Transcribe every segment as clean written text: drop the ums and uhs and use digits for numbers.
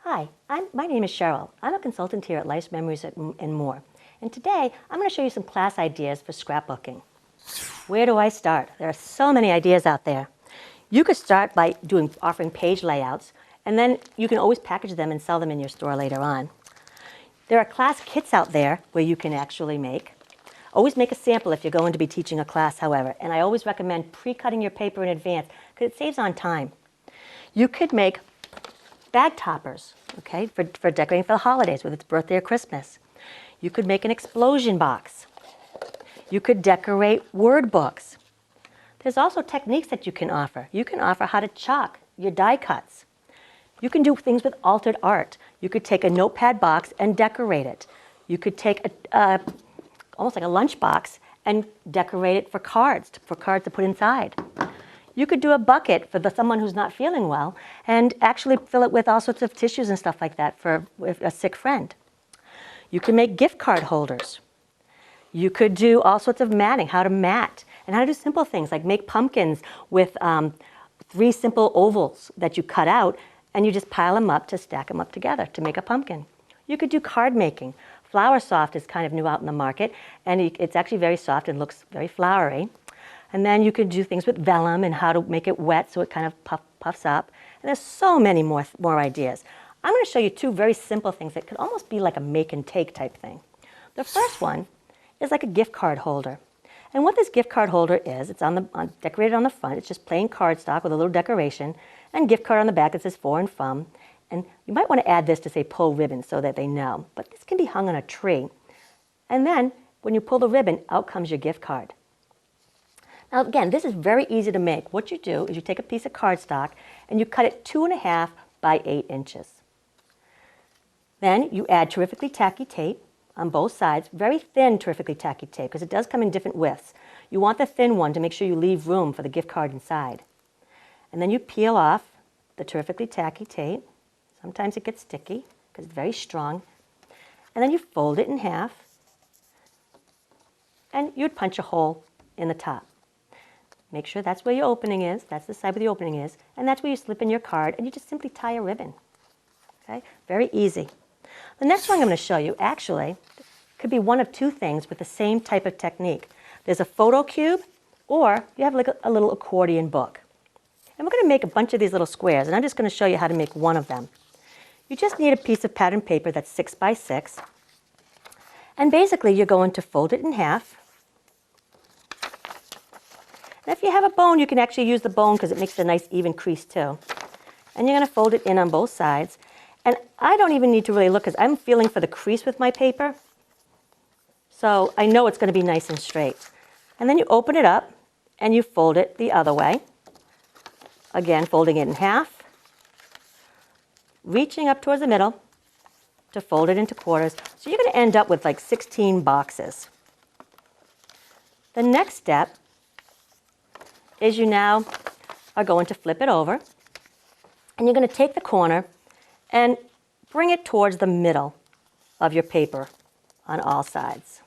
Hi, my name is Cheryl. I'm a consultant here at Life's Memories and More. And today, I'm going to show you some class ideas for scrapbooking. Where do I start? There are so many ideas out there. You could start by offering page layouts, and then you can always package them and sell them in your store later on. There are class kits out there where you can actually make. Always make a sample if you're going to be teaching a class, however. And I always recommend pre-cutting your paper in advance because it saves on time. You could make bag toppers, okay, for decorating for the holidays, whether it's birthday or Christmas. You could make an explosion box. You could decorate word books. There's also techniques that you can offer. You can offer how to chalk your die cuts. You can do things with altered art. You could take a notepad box and decorate it. You could take almost like a lunch box and decorate it for cards to put inside. You could do a bucket for someone who's not feeling well and actually fill it with all sorts of tissues and stuff like that for a sick friend. You can make gift card holders. You could do all sorts of matting, how to mat, and how to do simple things like make pumpkins with 3 simple ovals that you cut out and you just pile them up to stack them up together to make a pumpkin. You could do card making. Flower Soft is kind of new out in the market, and it's actually very soft and looks very flowery. And then you could do things with vellum and how to make it wet so it kind of puffs up. And there's so many more ideas. I'm going to show you 2 very simple things that could almost be like a make and take type thing. The first one is like a gift card holder. And what this gift card holder is, it's decorated on the front. It's just plain cardstock with a little decoration, and gift card on the back that says for and from. And you might want to add this to say pull ribbon so that they know. But this can be hung on a tree. And then when you pull the ribbon, out comes your gift card. Now again, this is very easy to make. What you do is you take a piece of cardstock and you cut it 2.5 by 8 inches. Then you add terrifically tacky tape on both sides, very thin terrifically tacky tape because it does come in different widths. You want the thin one to make sure you leave room for the gift card inside. And then you peel off the terrifically tacky tape. Sometimes it gets sticky because it's very strong. And then you fold it in half and you'd punch a hole in the top. Make sure that's where your opening is, that's the side where the opening is, and that's where you slip in your card, and you just simply tie a ribbon. Okay? Very easy. The next one I'm going to show you actually could be one of 2 things with the same type of technique. There's a photo cube, or you have like a little accordion book. And we're going to make a bunch of these little squares, and I'm just going to show you how to make one of them. You just need a piece of pattern paper that's 6 by 6, and basically you're going to fold it in half. And if you have a bone, you can actually use the bone because it makes a nice even crease too. And you're going to fold it in on both sides. And I don't even need to really look because I'm feeling for the crease with my paper. So I know it's going to be nice and straight. And then you open it up and you fold it the other way. Again, folding it in half. Reaching up towards the middle to fold it into quarters. So you're going to end up with like 16 boxes. The next step is you now are going to flip it over, and you're going to take the corner and bring it towards the middle of your paper on all sides.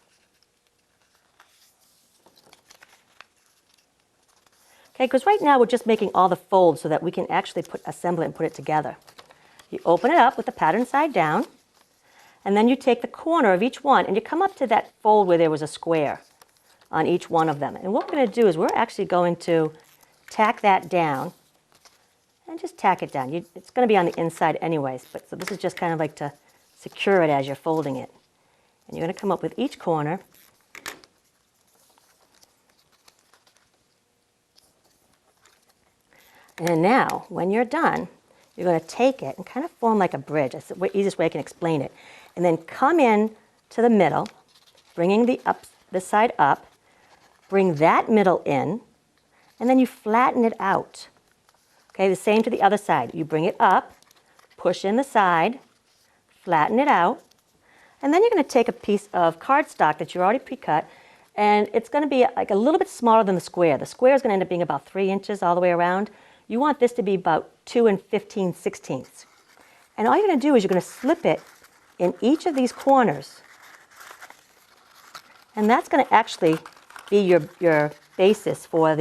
Okay, because right now we're just making all the folds so that we can actually assemble it and put it together. You open it up with the pattern side down, and then you take the corner of each one and you come up to that fold where there was a square on each one of them. And what we're going to do is we're actually going to tack that down and just tack it down. It's going to be on the inside anyways, so this is just kind of like to secure it as you're folding it. And you're going to come up with each corner. And now, when you're done, you're going to take it and kind of form like a bridge. That's the easiest way I can explain it. And then come in to the middle, bringing the side up, bring that middle in, and then you flatten it out. Okay, the same to the other side. You bring it up, push in the side, flatten it out, and then you're going to take a piece of cardstock that you already pre-cut, and it's going to be like a little bit smaller than the square. The square is going to end up being about 3 inches all the way around. You want this to be about 2 15/16. And all you're going to do is you're going to slip it in each of these corners. And that's going to actually be your basis for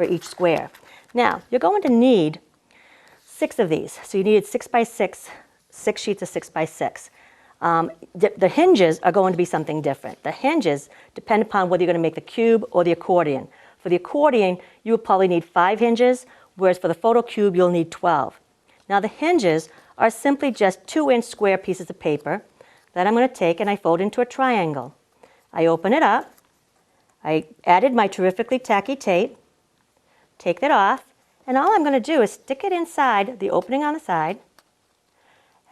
each square. Now, you're going to need 6 of these. So you needed 6 by 6, 6 sheets of 6 by 6. The hinges are going to be something different. The hinges depend upon whether you're going to make the cube or the accordion. For the accordion, you will probably need 5 hinges, whereas for the photo cube, you'll need 12. Now the hinges are simply just 2-inch square pieces of paper that I'm going to take and I fold into a triangle. I open it up. I added my terrifically tacky tape, take that off, and all I'm going to do is stick it inside the opening on the side.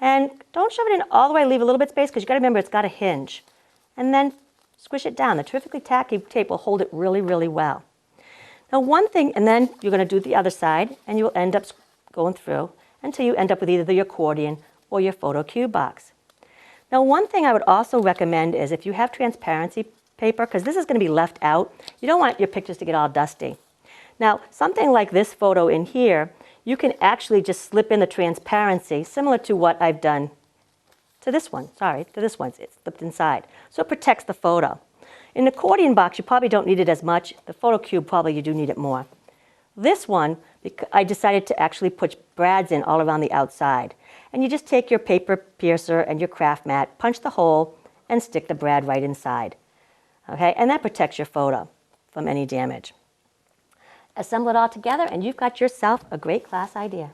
And don't shove it in all the way, leave a little bit of space because you've got to remember it's got a hinge. And then squish it down. The terrifically tacky tape will hold it really, really well. Now one thing, and then you're going to do the other side, and you'll end up going through until you end up with either the accordion or your photo cube box. Now one thing I would also recommend is if you have transparency paper, because this is going to be left out, you don't want your pictures to get all dusty. Now something like this photo in here, you can actually just slip in the transparency, similar to what I've done to this one. It's slipped inside. So it protects the photo. In the accordion box, you probably don't need it as much. The photo cube, probably you do need it more. This one, I decided to actually put brads in all around the outside. And you just take your paper piercer and your craft mat, punch the hole, and stick the brad right inside. Okay, and that protects your photo from any damage. Assemble it all together and you've got yourself a great class idea.